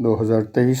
2023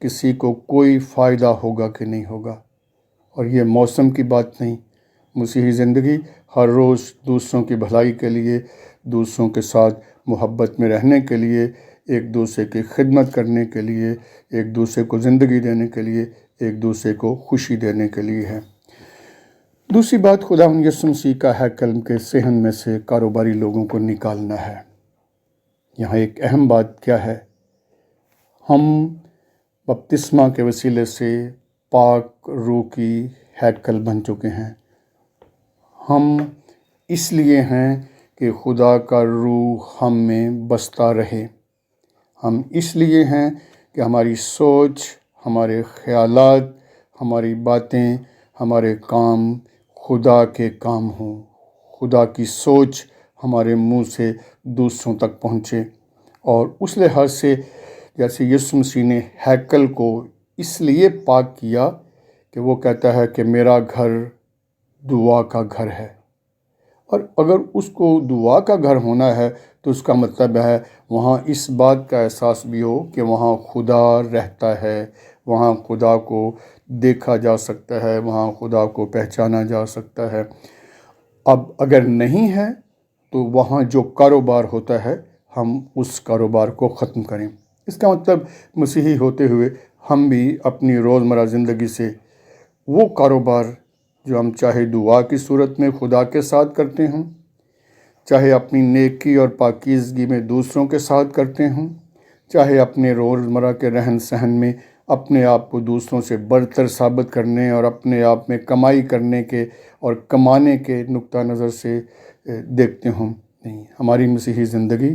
کسی کو کوئی فائدہ ہوگا کہ نہیں ہوگا۔ اور یہ موسم کی بات نہیں، مسیحی زندگی ہر روز دوسروں کی بھلائی کے لیے، دوسروں کے ساتھ محبت میں رہنے کے لیے، ایک دوسرے کی خدمت کرنے کے لیے، ایک دوسرے کو زندگی دینے کے لیے، ایک دوسرے کو خوشی دینے کے لیے ہے۔ دوسری بات، خدا یسوع مسیح کا ہیکل کے صحن میں سے کاروباری لوگوں کو نکالنا ہے۔ یہاں ایک اہم بات کیا ہے؟ ہم بپتسمہ کے وسیلے سے پاک روح کی ہیکل بن چکے ہیں۔ ہم اس لیے ہیں کہ خدا کا روح ہم میں بستا رہے۔ ہم اس لیے ہیں کہ ہماری سوچ، ہمارے خیالات، ہماری باتیں، ہمارے کام خدا کے کام ہوں۔ خدا کی سوچ ہمارے منہ سے دوسروں تک پہنچے۔ اور اس لحاظ سے جیسے یسوع مسیح نے ہیکل کو اس لیے پاک کیا کہ وہ کہتا ہے کہ میرا گھر دعا کا گھر ہے۔ اور اگر اس کو دعا کا گھر ہونا ہے تو اس کا مطلب ہے وہاں اس بات کا احساس بھی ہو کہ وہاں خدا رہتا ہے، وہاں خدا کو دیکھا جا سکتا ہے، وہاں خدا کو پہچانا جا سکتا ہے۔ اب اگر نہیں ہے تو وہاں جو کاروبار ہوتا ہے ہم اس کاروبار کو ختم کریں۔ اس کا مطلب مسیحی ہوتے ہوئے ہم بھی اپنی روزمرہ زندگی سے وہ کاروبار جو ہم چاہے دعا کی صورت میں خدا کے ساتھ کرتے ہوں، چاہے اپنی نیکی اور پاکیزگی میں دوسروں کے ساتھ کرتے ہوں، چاہے اپنے روزمرہ کے رہن سہن میں اپنے آپ کو دوسروں سے برتر ثابت کرنے اور اپنے آپ میں کمائی کرنے کے اور کمانے کے نقطہ نظر سے دیکھتے ہوں۔ نہیں، ہماری مسیحی زندگی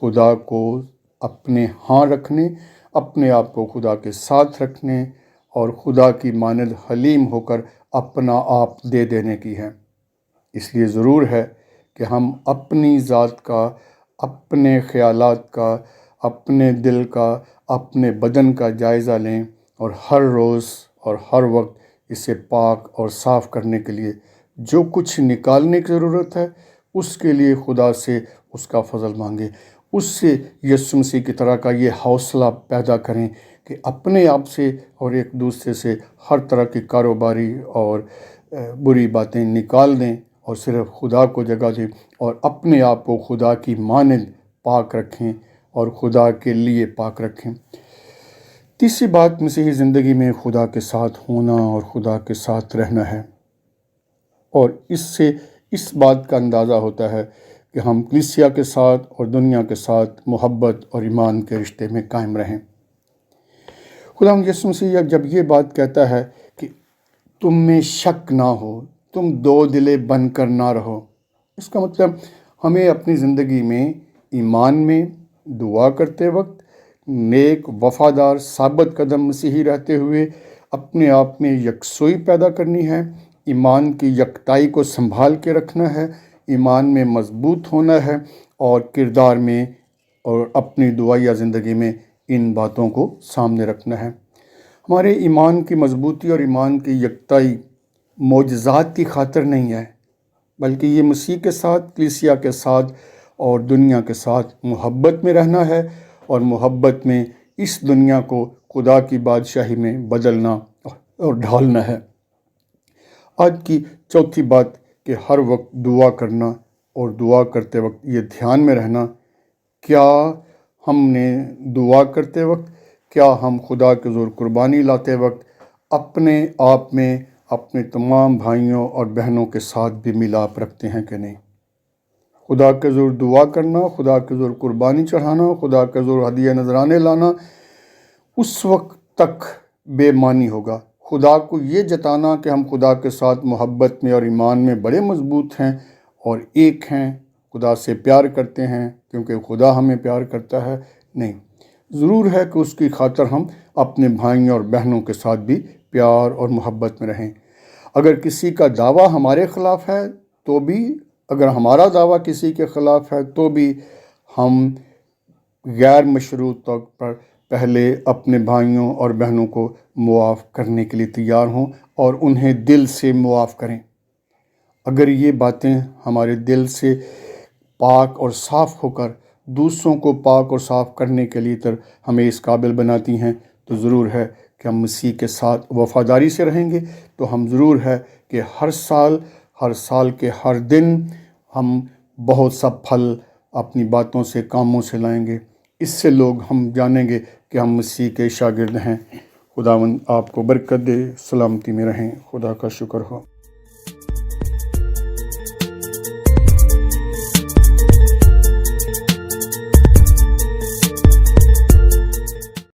خدا کو اپنے ہاں رکھنے، اپنے آپ کو خدا کے ساتھ رکھنے اور خدا کی مانند حلیم ہو کر اپنا آپ دے دینے کی ہے۔ اس لیے ضرور ہے کہ ہم اپنی ذات کا، اپنے خیالات کا، اپنے دل کا، اپنے بدن کا جائزہ لیں اور ہر روز اور ہر وقت اسے پاک اور صاف کرنے کے لیے جو کچھ نکالنے کی ضرورت ہے اس کے لیے خدا سے اس کا فضل مانگیں۔ اس سے یسوع مسیح کی طرح کا یہ حوصلہ پیدا کریں کہ اپنے آپ سے اور ایک دوسرے سے ہر طرح کی کاروباری اور بری باتیں نکال دیں اور صرف خدا کو جگہ دیں اور اپنے آپ کو خدا کی مانند پاک رکھیں اور خدا کے لیے پاک رکھیں۔ تیسری بات، مسیحی زندگی میں خدا کے ساتھ ہونا اور خدا کے ساتھ رہنا ہے، اور اس سے اس بات کا اندازہ ہوتا ہے کہ ہم کلیسیا کے ساتھ اور دنیا کے ساتھ محبت اور ایمان کے رشتے میں قائم رہیں۔ خدا یسوع مسیح جب یہ بات کہتا ہے کہ تم میں شک نہ ہو، تم دو دلے بن کر نہ رہو، اس کا مطلب ہمیں اپنی زندگی میں ایمان میں دعا کرتے وقت نیک، وفادار، ثابت قدم مسیحی رہتے ہوئے اپنے آپ میں یکسوئی پیدا کرنی ہے، ایمان کی یکتائی کو سنبھال کے رکھنا ہے، ایمان میں مضبوط ہونا ہے اور کردار میں اور اپنی دعائیہ زندگی میں ان باتوں کو سامنے رکھنا ہے۔ ہمارے ایمان کی مضبوطی اور ایمان کی یکتائی معجزات کی خاطر نہیں ہے، بلکہ یہ مسیح کے ساتھ، کلیسیا کے ساتھ اور دنیا کے ساتھ محبت میں رہنا ہے اور محبت میں اس دنیا کو خدا کی بادشاہی میں بدلنا اور ڈھالنا ہے۔ آج کی چوتھی بات کہ ہر وقت دعا کرنا اور دعا کرتے وقت یہ دھیان میں رہنا، کیا ہم نے دعا کرتے وقت، کیا ہم خدا کے حضور قربانی لاتے وقت اپنے آپ میں اپنے تمام بھائیوں اور بہنوں کے ساتھ بھی ملاپ رکھتے ہیں کہ نہیں؟ خدا کے حضور دعا کرنا، خدا کے حضور قربانی چڑھانا، خدا کے حضور ہدیہ نذرانے لانا اس وقت تک بے معنی ہوگا۔ خدا کو یہ جتانا کہ ہم خدا کے ساتھ محبت میں اور ایمان میں بڑے مضبوط ہیں اور ایک ہیں، خدا سے پیار کرتے ہیں کیونکہ خدا ہمیں پیار کرتا ہے، نہیں، ضرور ہے کہ اس کی خاطر ہم اپنے بھائیوں اور بہنوں کے ساتھ بھی پیار اور محبت میں رہیں۔ اگر کسی کا دعویٰ ہمارے خلاف ہے تو بھی، اگر ہمارا دعویٰ کسی کے خلاف ہے تو بھی ہم غیر مشروط طور پر پہلے اپنے بھائیوں اور بہنوں کو معاف کرنے کے لیے تیار ہوں اور انہیں دل سے معاف کریں۔ اگر یہ باتیں ہمارے دل سے پاک اور صاف ہو کر دوسروں کو پاک اور صاف کرنے کے لیے ہمیں اس قابل بناتی ہیں تو ضرور ہے کہ ہم مسیح کے ساتھ وفاداری سے رہیں گے، تو ہم ضرور ہے کہ ہر سال کے ہر دن ہم بہت سا پھل اپنی باتوں سے، کاموں سے لائیں گے۔ اس سے لوگ ہم جانیں گے کہ ہم مسیح کے شاگرد ہیں۔ خداوند آپ کو برکت دے، سلامتی میں رہیں، خدا کا شکر ہو۔